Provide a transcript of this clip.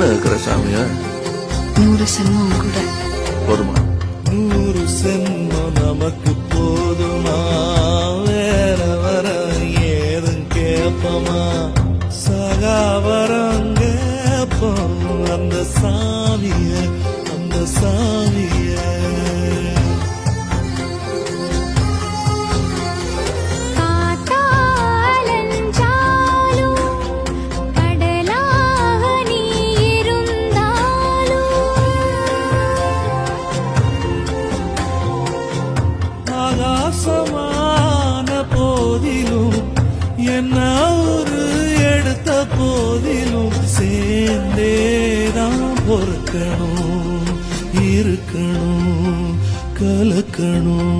என்ன இருக்கிற சாமியா? 100 சென்மம் கூட போதுமா? 100 சென்மம் நமக்கு போதுமா? வேற வர ஏதும் கேப்பமா? சகாவரம் கேப்போம் அந்த சாமிய, அந்த சாமிய. ஆகாசமான போதிலும் என்ன ஒரு எடுத்த போதிலும் சேர்ந்தேதான் பொறுக்கணும், இருக்கணும், கலக்கணும்.